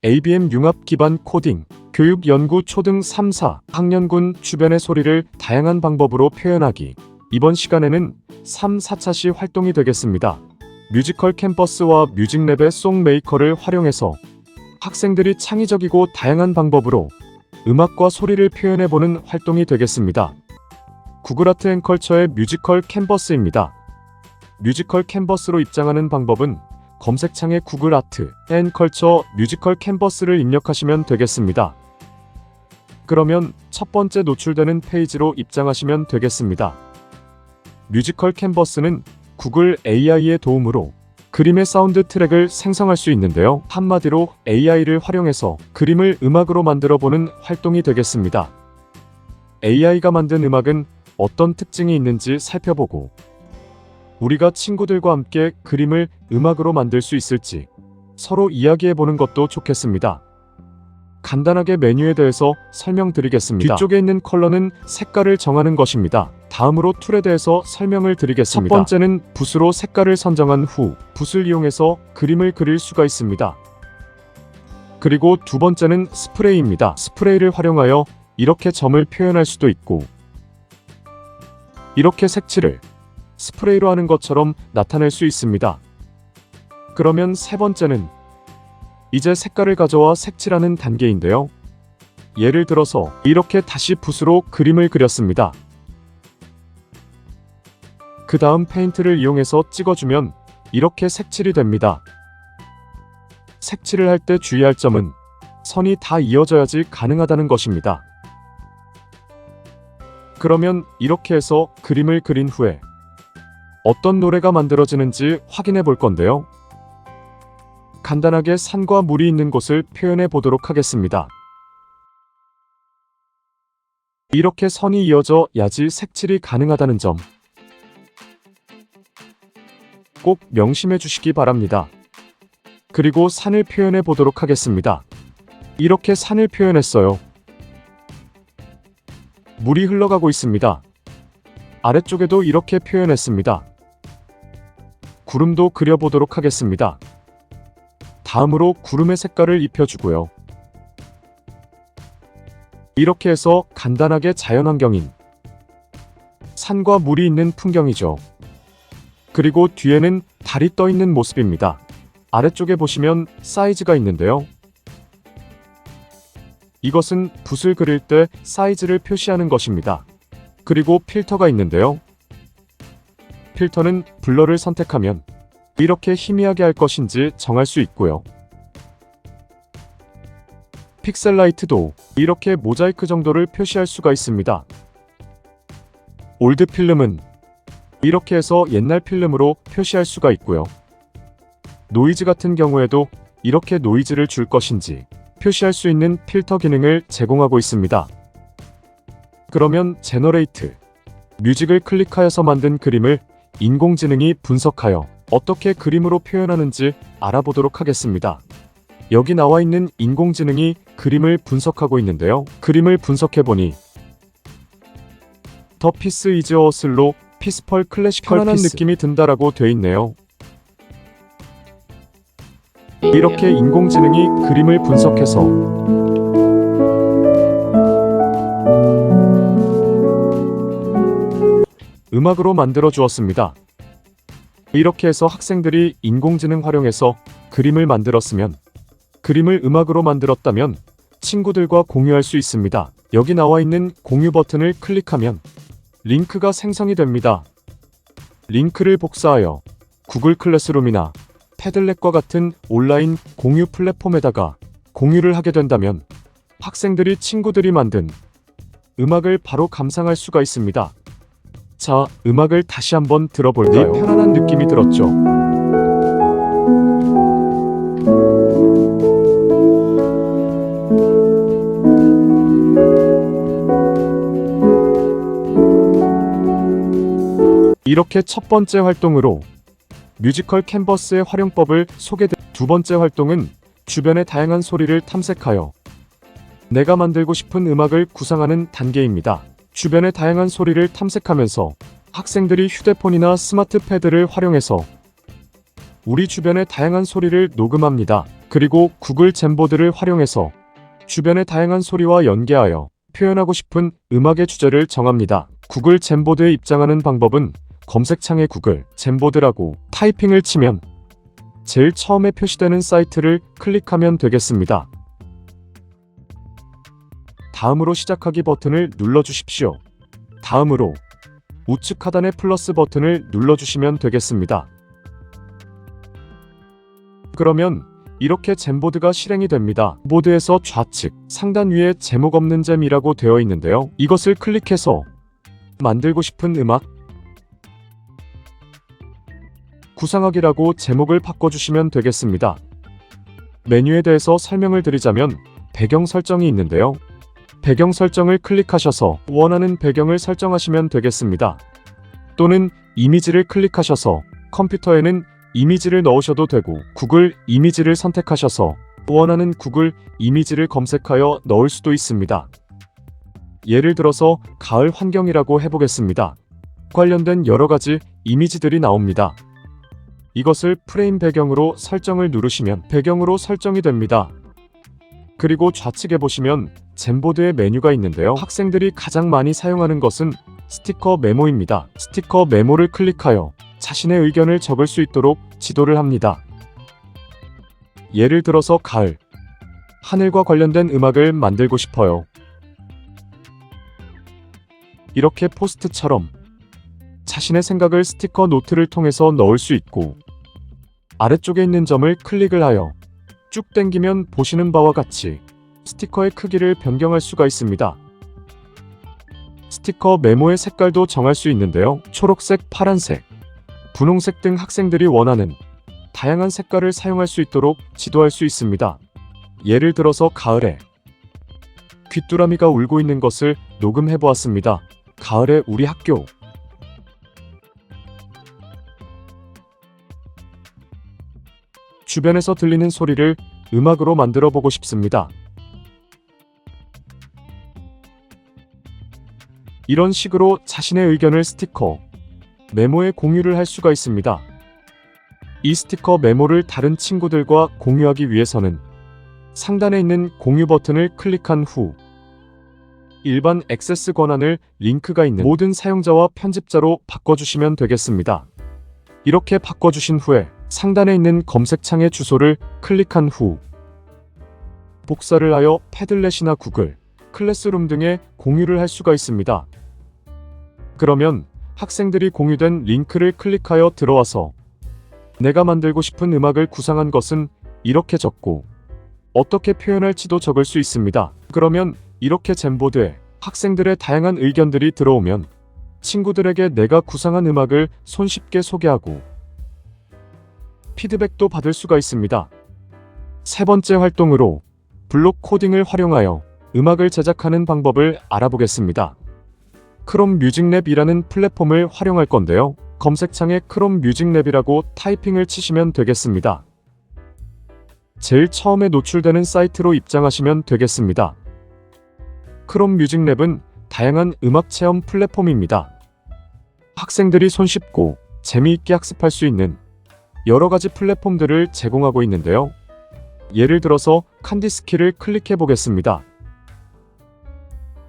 ABM 융합 기반 코딩, 교육 연구 초등 3, 4학년군 주변의 소리를 다양한 방법으로 표현하기. 이번 시간에는 3, 4차시 활동이 되겠습니다. 뮤지컬 캠퍼스와 뮤직랩의 송메이커를 활용해서 학생들이 창의적이고 다양한 방법으로 음악과 소리를 표현해보는 활동이 되겠습니다. 구글 아트 앤 컬처의 뮤지컬 캔버스입니다. 뮤지컬 캔버스로 입장하는 방법은 검색창에 구글 아트 앤 컬처 뮤지컬 캔버스를 입력하시면 되겠습니다. 그러면 첫 번째 노출되는 페이지로 입장하시면 되겠습니다. 뮤지컬 캔버스는 구글 AI의 도움으로 그림의 사운드 트랙을 생성할 수 있는데요. 한마디로 AI를 활용해서 그림을 음악으로 만들어보는 활동이 되겠습니다. AI가 만든 음악은 어떤 특징이 있는지 살펴보고 우리가 친구들과 함께 그림을 음악으로 만들 수 있을지 서로 이야기해보는 것도 좋겠습니다. 간단하게 메뉴에 대해서 설명드리겠습니다. 뒤쪽에 있는 컬러는 색깔을 정하는 것입니다. 다음으로 툴에 대해서 설명을 드리겠습니다. 첫 번째는 붓으로 색깔을 선정한 후 붓을 이용해서 그림을 그릴 수가 있습니다. 그리고 두 번째는 스프레이입니다. 스프레이를 활용하여 이렇게 점을 표현할 수도 있고 이렇게 색칠을 스프레이로 하는 것처럼 나타낼 수 있습니다. 그러면 세 번째는 이제 색깔을 가져와 색칠하는 단계인데요. 예를 들어서 이렇게 다시 붓으로 그림을 그렸습니다. 그 다음 페인트를 이용해서 찍어주면 이렇게 색칠이 됩니다. 색칠을 할 때 주의할 점은 선이 다 이어져야지 가능하다는 것입니다. 그러면 이렇게 해서 그림을 그린 후에 어떤 노래가 만들어지는지 확인해 볼 건데요. 간단하게 산과 물이 있는 곳을 표현해 보도록 하겠습니다. 이렇게 선이 이어져야지 색칠이 가능하다는 점 꼭 명심해 주시기 바랍니다. 그리고 산을 표현해 보도록 하겠습니다. 이렇게 산을 표현했어요. 물이 흘러가고 있습니다. 아래쪽에도 이렇게 표현했습니다. 구름도 그려보도록 하겠습니다. 다음으로 구름의 색깔을 입혀주고요. 이렇게 해서 간단하게 자연환경인 산과 물이 있는 풍경이죠. 그리고 뒤에는 달이 떠 있는 모습입니다. 아래쪽에 보시면 사이즈가 있는데요. 이것은 붓을 그릴 때 사이즈를 표시하는 것입니다. 그리고 필터가 있는데요. 필터는 블러를 선택하면 이렇게 희미하게 할 것인지 정할 수 있고요. 픽셀 라이트도 이렇게 모자이크 정도를 표시할 수가 있습니다. 올드 필름은 이렇게 해서 옛날 필름으로 표시할 수가 있고요. 노이즈 같은 경우에도 이렇게 노이즈를 줄 것인지 표시할 수 있는 필터 기능을 제공하고 있습니다. 그러면 제너레이트, 뮤직을 클릭하여서 만든 그림을 인공지능이 분석하여 어떻게 그림으로 표현하는지 알아보도록 하겠습니다. 여기 나와 있는 인공지능이 그림을 분석하고 있는데요. 그림을 분석해보니 더 피스 이즈 어 슬로 피스펄 클래시컬 편안한 느낌이 든다라고 돼 있네요. 이렇게 인공지능이 그림을 분석해서 음악으로 만들어 주었습니다. 이렇게 해서 학생들이 인공지능 활용해서 그림을 만들었으면 그림을 음악으로 만들었다면 친구들과 공유할 수 있습니다. 여기 나와 있는 공유 버튼을 클릭하면 링크가 생성이 됩니다. 링크를 복사하여 구글 클래스룸이나 패들렛과 같은 온라인 공유 플랫폼에다가 공유를 하게 된다면 학생들이 친구들이 만든 음악을 바로 감상할 수가 있습니다. 자, 음악을 다시 한번 들어볼까요? 편안한 느낌이 들었죠? 이렇게 첫 번째 활동으로 뮤지컬 캔버스의 활용법을 두 번째 활동은 주변의 다양한 소리를 탐색하여 내가 만들고 싶은 음악을 구상하는 단계입니다. 주변의 다양한 소리를 탐색하면서 학생들이 휴대폰이나 스마트 패드를 활용해서 우리 주변의 다양한 소리를 녹음합니다. 그리고 구글 잼보드를 활용해서 주변의 다양한 소리와 연계하여 표현하고 싶은 음악의 주제를 정합니다. 구글 잼보드에 입장하는 방법은 검색창에 구글 잼보드라고 타이핑을 치면 제일 처음에 표시되는 사이트를 클릭하면 되겠습니다. 다음으로 시작하기 버튼을 눌러주십시오. 다음으로 우측 하단의 플러스 버튼을 눌러주시면 되겠습니다. 그러면 이렇게 잼보드가 실행이 됩니다. 보드에서 좌측 상단 위에 제목 없는 잼이라고 되어 있는데요. 이것을 클릭해서 만들고 싶은 음악 구상하기라고 제목을 바꿔주시면 되겠습니다. 메뉴에 대해서 설명을 드리자면 배경 설정이 있는데요. 배경 설정을 클릭하셔서 원하는 배경을 설정하시면 되겠습니다. 또는 이미지를 클릭하셔서 컴퓨터에는 이미지를 넣으셔도 되고 구글 이미지를 선택하셔서 원하는 구글 이미지를 검색하여 넣을 수도 있습니다. 예를 들어서 가을 환경이라고 해보겠습니다. 관련된 여러가지 이미지들이 나옵니다. 이것을 프레임 배경으로 설정을 누르시면 배경으로 설정이 됩니다. 그리고 좌측에 보시면 잼보드의 메뉴가 있는데요. 학생들이 가장 많이 사용하는 것은 스티커 메모입니다. 스티커 메모를 클릭하여 자신의 의견을 적을 수 있도록 지도를 합니다. 예를 들어서 가을, 하늘과 관련된 음악을 만들고 싶어요. 이렇게 포스트처럼 자신의 생각을 스티커 노트를 통해서 넣을 수 있고 아래쪽에 있는 점을 클릭을 하여 쭉 당기면 보시는 바와 같이 스티커의 크기를 변경할 수가 있습니다. 스티커 메모의 색깔도 정할 수 있는데요. 초록색, 파란색, 분홍색 등 학생들이 원하는 다양한 색깔을 사용할 수 있도록 지도할 수 있습니다. 예를 들어서 가을에 귀뚜라미가 울고 있는 것을 녹음해 보았습니다. 가을에 우리 학교. 주변에서 들리는 소리를 음악으로 만들어 보고 싶습니다. 이런 식으로 자신의 의견을 스티커 메모에 공유를 할 수가 있습니다. 이 스티커 메모를 다른 친구들과 공유하기 위해서는 상단에 있는 공유 버튼을 클릭한 후 일반 액세스 권한을 링크가 있는 모든 사용자와 편집자로 바꿔주시면 되겠습니다. 이렇게 바꿔주신 후에 상단에 있는 검색창의 주소를 클릭한 후 복사를 하여 패들렛이나 구글, 클래스룸 등에 공유를 할 수가 있습니다. 그러면 학생들이 공유된 링크를 클릭하여 들어와서 내가 만들고 싶은 음악을 구상한 것은 이렇게 적고 어떻게 표현할지도 적을 수 있습니다. 그러면 이렇게 잼보드에 학생들의 다양한 의견들이 들어오면 친구들에게 내가 구상한 음악을 손쉽게 소개하고 피드백도 받을 수가 있습니다. 세 번째 활동으로 블록 코딩을 활용하여 음악을 제작하는 방법을 알아보겠습니다. 크롬 뮤직랩이라는 플랫폼을 활용할 건데요. 검색창에 크롬 뮤직랩이라고 타이핑을 치시면 되겠습니다. 제일 처음에 노출되는 사이트로 입장하시면 되겠습니다. 크롬 뮤직랩은 다양한 음악 체험 플랫폼입니다. 학생들이 손쉽고 재미있게 학습할 수 있는 여러 가지 플랫폼들을 제공하고 있는데요. 예를 들어서 칸디스키를 클릭해 보겠습니다.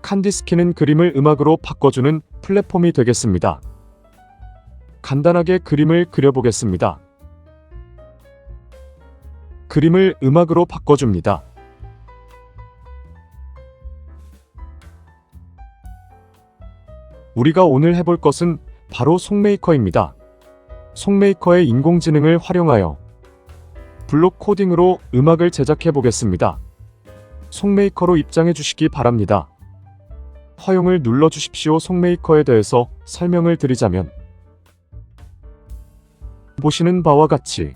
칸디스키는 그림을 음악으로 바꿔주는 플랫폼이 되겠습니다. 간단하게 그림을 그려보겠습니다. 그림을 음악으로 바꿔줍니다. 우리가 오늘 해볼 것은 바로 송메이커입니다. 송메이커의 인공지능을 활용하여 블록 코딩으로 음악을 제작해 보겠습니다. 송메이커로 입장해 주시기 바랍니다. 허용을 눌러 주십시오. 송메이커에 대해서 설명을 드리자면 보시는 바와 같이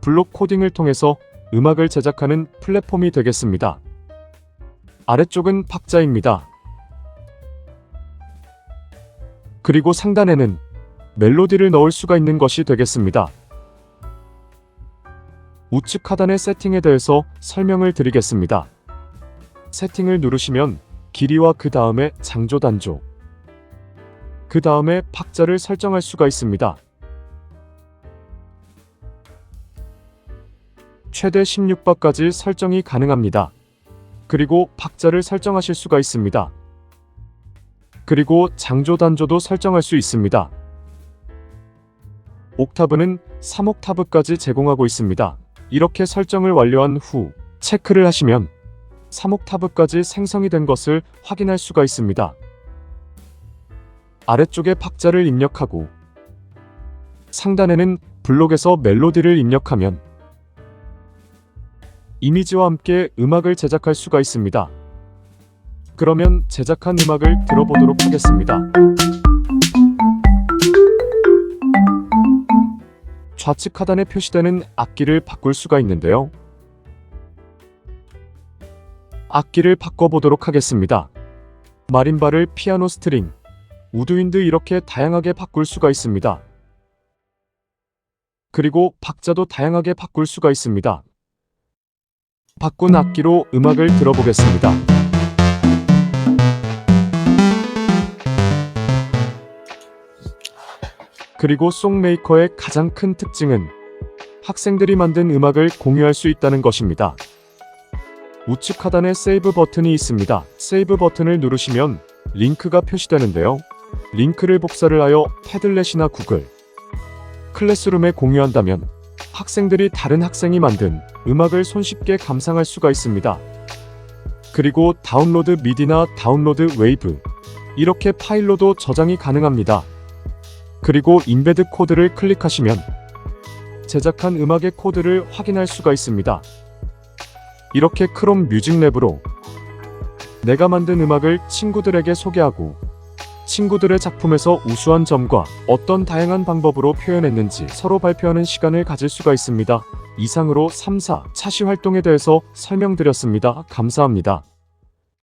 블록 코딩을 통해서 음악을 제작하는 플랫폼이 되겠습니다. 아래쪽은 박자입니다. 그리고 상단에는 멜로디를 넣을 수가 있는 것이 되겠습니다. 우측 하단의 세팅에 대해서 설명을 드리겠습니다. 세팅을 누르시면 길이와 그 다음에 장조 단조, 그 다음에 박자를 설정할 수가 있습니다. 최대 16바까지 설정이 가능합니다. 그리고 박자를 설정하실 수가 있습니다. 그리고 장조 단조도 설정할 수 있습니다. 옥타브는 3옥타브까지 제공하고 있습니다. 이렇게 설정을 완료한 후 체크를 하시면 3옥타브까지 생성이 된 것을 확인할 수가 있습니다. 아래쪽에 박자를 입력하고 상단에는 블록에서 멜로디를 입력하면 이미지와 함께 음악을 제작할 수가 있습니다. 그러면 제작한 음악을 들어보도록 하겠습니다. 좌측 하단에 표시되는 악기를 바꿀 수가 있는데요. 악기를 바꿔보도록 하겠습니다. 마림바를 피아노 스트링, 우드윈드 이렇게 다양하게 바꿀 수가 있습니다. 그리고 박자도 다양하게 바꿀 수가 있습니다. 바꾼 악기로 음악을 들어보겠습니다. 그리고 송메이커의 가장 큰 특징은 학생들이 만든 음악을 공유할 수 있다는 것입니다. 우측 하단에 세이브 버튼이 있습니다. 세이브 버튼을 누르시면 링크가 표시되는데요. 링크를 복사를 하여 패들렛이나 구글, 클래스룸에 공유한다면 학생들이 다른 학생이 만든 음악을 손쉽게 감상할 수가 있습니다. 그리고 다운로드 미디나 다운로드 웨이브, 이렇게 파일로도 저장이 가능합니다. 그리고 인베드 코드를 클릭하시면 제작한 음악의 코드를 확인할 수가 있습니다. 이렇게 크롬 뮤직랩으로 내가 만든 음악을 친구들에게 소개하고 친구들의 작품에서 우수한 점과 어떤 다양한 방법으로 표현했는지 서로 발표하는 시간을 가질 수가 있습니다. 이상으로 3, 4 차시 활동에 대해서 설명드렸습니다. 감사합니다.